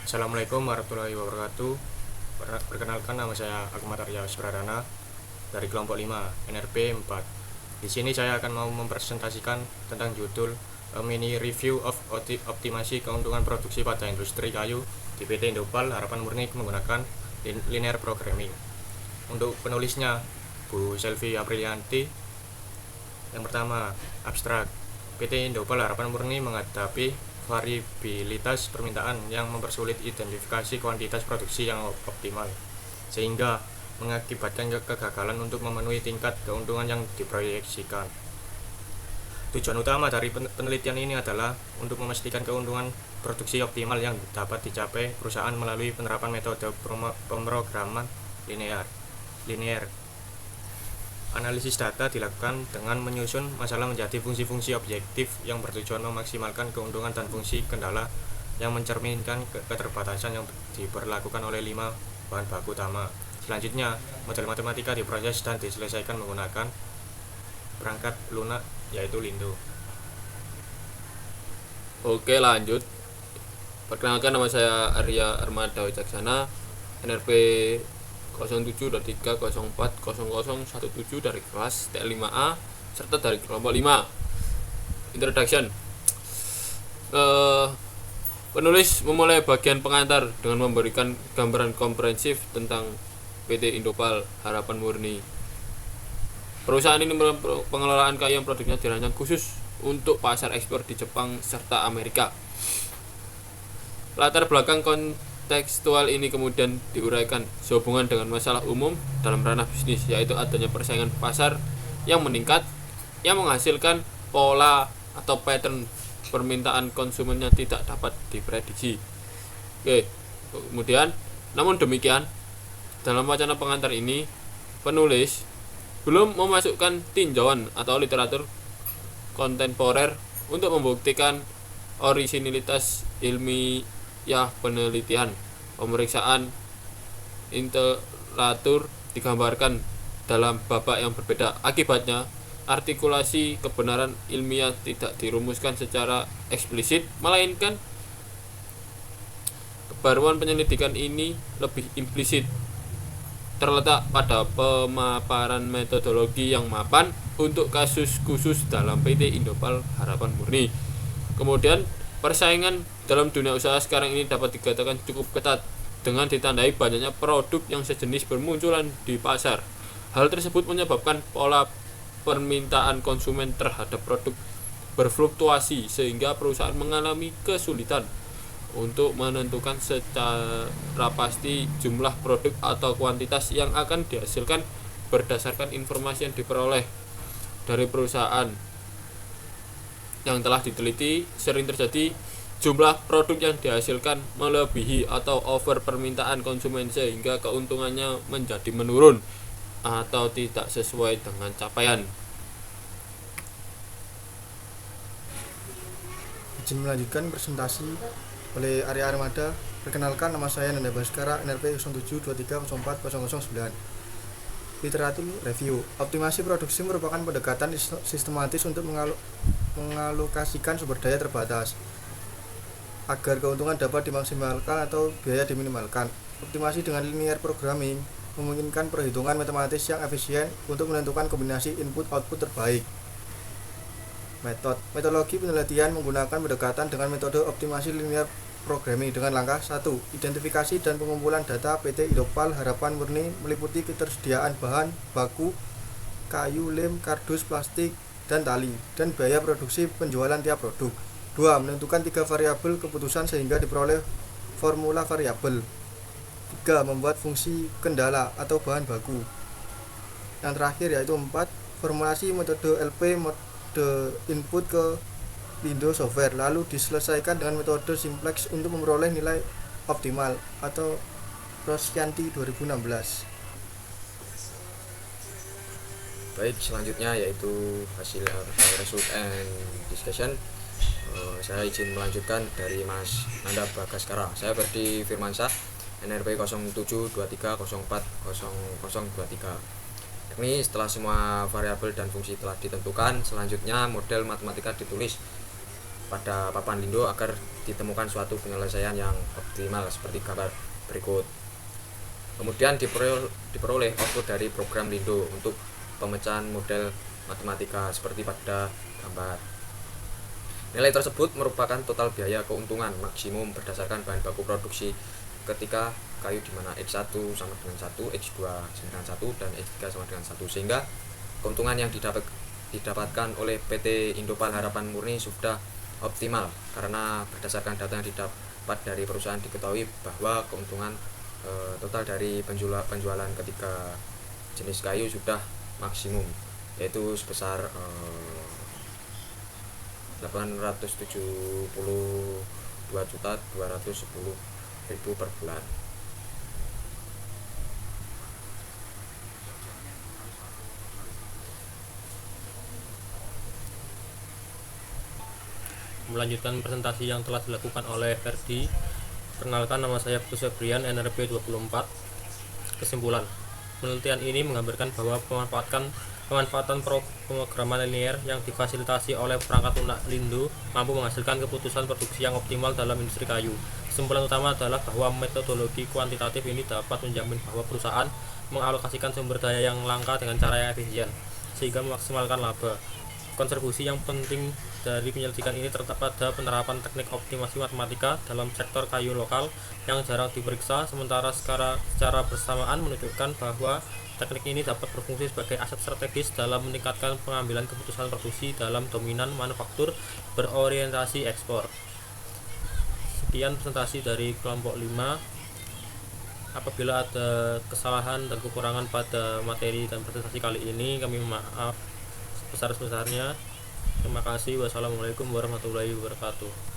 Assalamualaikum warahmatullahi wabarakatuh. Perkenalkan, nama saya Akmal Arya Pradana dari kelompok 5 NRP 4. Di sini saya akan mau mempresentasikan tentang judul A Mini Review of Optimasi Keuntungan Produksi pada Industri Kayu di PT Indopal Harapan Murni menggunakan Linear Programming. Untuk penulisnya Bu Selvi Aprilianti. Yang pertama, abstrak. PT Indopal Harapan Murni menghadapi variabilitas permintaan yang mempersulit identifikasi kuantitas produksi yang optimal, sehingga mengakibatkan kegagalan untuk memenuhi tingkat keuntungan yang diproyeksikan. Tujuan utama dari penelitian ini adalah untuk memastikan keuntungan produksi optimal yang dapat dicapai perusahaan melalui penerapan metode pemrograman linear. Analisis data dilakukan dengan menyusun masalah menjadi fungsi-fungsi objektif yang bertujuan memaksimalkan keuntungan dan fungsi kendala yang mencerminkan keterbatasan yang diberlakukan oleh 5 bahan baku utama. Selanjutnya, model matematika diproses dan diselesaikan menggunakan perangkat lunak, yaitu Lindo. Oke, lanjut. Perkenalkan, nama saya Arya Armada Wicaksana, NRP 07.3040017 dari kelas TL5A serta dari kelompok 5. Introduction. Penulis memulai bagian pengantar dengan memberikan gambaran komprehensif tentang PT Indopal Harapan Murni. Perusahaan ini pengelolaan kayu yang produknya dirancang khusus untuk pasar ekspor di Jepang serta Amerika. Latar belakang tekstual ini kemudian diuraikan sehubungan dengan masalah umum dalam ranah bisnis, yaitu adanya persaingan pasar yang meningkat yang menghasilkan pola atau pattern permintaan konsumen yang tidak dapat diprediksi. Kemudian, namun demikian, dalam wacana pengantar ini, penulis belum memasukkan tinjauan atau literatur kontemporer untuk membuktikan orisinilitas ilmiah penelitian. Pemeriksaan literatur digambarkan dalam babak yang berbeda. Akibatnya, artikulasi kebenaran ilmiah tidak dirumuskan secara eksplisit, melainkan kebaruan penyelidikan ini lebih implisit, terletak pada pemaparan metodologi yang mapan untuk kasus khusus dalam PT Indopal Harapan Murni. Kemudian, persaingan dalam dunia usaha sekarang ini dapat dikatakan cukup ketat dengan ditandai banyaknya produk yang sejenis bermunculan di pasar. Hal tersebut menyebabkan pola permintaan konsumen terhadap produk berfluktuasi sehingga perusahaan mengalami kesulitan untuk menentukan secara pasti jumlah produk atau kuantitas yang akan dihasilkan berdasarkan informasi yang diperoleh dari perusahaan yang telah diteliti. Sering terjadi jumlah produk yang dihasilkan melebihi atau over permintaan konsumen sehingga keuntungannya menjadi menurun atau tidak sesuai dengan capaian. Izin melanjutkan presentasi oleh Arya Armada. Perkenalkan, nama saya Nanda Baskara, NRP 07.23040009. Literatur review. Optimasi produksi merupakan pendekatan sistematis untuk mengalokasikan sumber daya terbatas agar keuntungan dapat dimaksimalkan atau biaya diminimalkan. Optimasi dengan linear programming memungkinkan perhitungan matematis yang efisien untuk menentukan kombinasi input-output terbaik. Metodologi penelitian menggunakan pendekatan dengan metode optimasi linear programming dengan langkah 1. Identifikasi dan pengumpulan data PT Indopal Harapan Murni meliputi ketersediaan bahan baku, kayu, lem, kardus, plastik, dan tali, dan biaya produksi penjualan tiap produk. 2. Menentukan 3 variabel keputusan sehingga diperoleh formula variabel. 3. Membuat fungsi kendala atau bahan baku. Yang terakhir yaitu 4. Formulasi metode LP mode input ke Lindo software, lalu diselesaikan dengan metode simplex untuk memperoleh nilai optimal atau Roscianti 2016. Baik, selanjutnya yaitu hasil result and discussion. Saya izin melanjutkan dari Mas Nanda Bagaskara. Saya Ferdi Firmansyah, NRP 07.23040023. Ini setelah semua variabel dan fungsi telah ditentukan, selanjutnya model matematika ditulis. pada papan Lindo agar ditemukan suatu penyelesaian yang optimal seperti gambar berikut. Kemudian diperoleh output dari program Lindo untuk pemecahan model matematika seperti pada gambar. Nilai tersebut merupakan total biaya keuntungan maksimum berdasarkan bahan baku produksi ketika kayu di mana X1 sama dengan 1, X2 sama dengan 1, dan X3 sama dengan 1, sehingga keuntungan yang didapatkan oleh PT Indopal Harapan Murni sudah optimal karena berdasarkan data yang didapat dari perusahaan diketahui bahwa keuntungan total dari penjualan ketiga jenis kayu sudah maksimum, yaitu sebesar 872.210.000 per bulan. Melanjutkan presentasi yang telah dilakukan oleh Ferdi. Perkenalkan, nama saya Putus Febrian, NRP 24. Kesimpulan, penelitian ini menggambarkan bahwa pemanfaatan pemrograman linear yang difasilitasi oleh perangkat lunak Lindo mampu menghasilkan keputusan produksi yang optimal dalam industri kayu. Kesimpulan utama adalah bahwa metodologi kuantitatif ini dapat menjamin bahwa perusahaan mengalokasikan sumber daya yang langka dengan cara yang efisien, sehingga memaksimalkan laba. Kontribusi yang penting dari penyelidikan ini terdapat pada penerapan teknik optimasi matematika dalam sektor kayu lokal yang jarang diperiksa, sementara secara bersamaan menunjukkan bahwa teknik ini dapat berfungsi sebagai aset strategis dalam meningkatkan pengambilan keputusan produksi dalam dominan manufaktur berorientasi ekspor. Sekian presentasi dari kelompok 5. Apabila ada kesalahan dan kekurangan pada materi dan presentasi kali ini, kami maaf sebesar-besarnya. Terima kasih. Wassalamualaikum warahmatullahi wabarakatuh.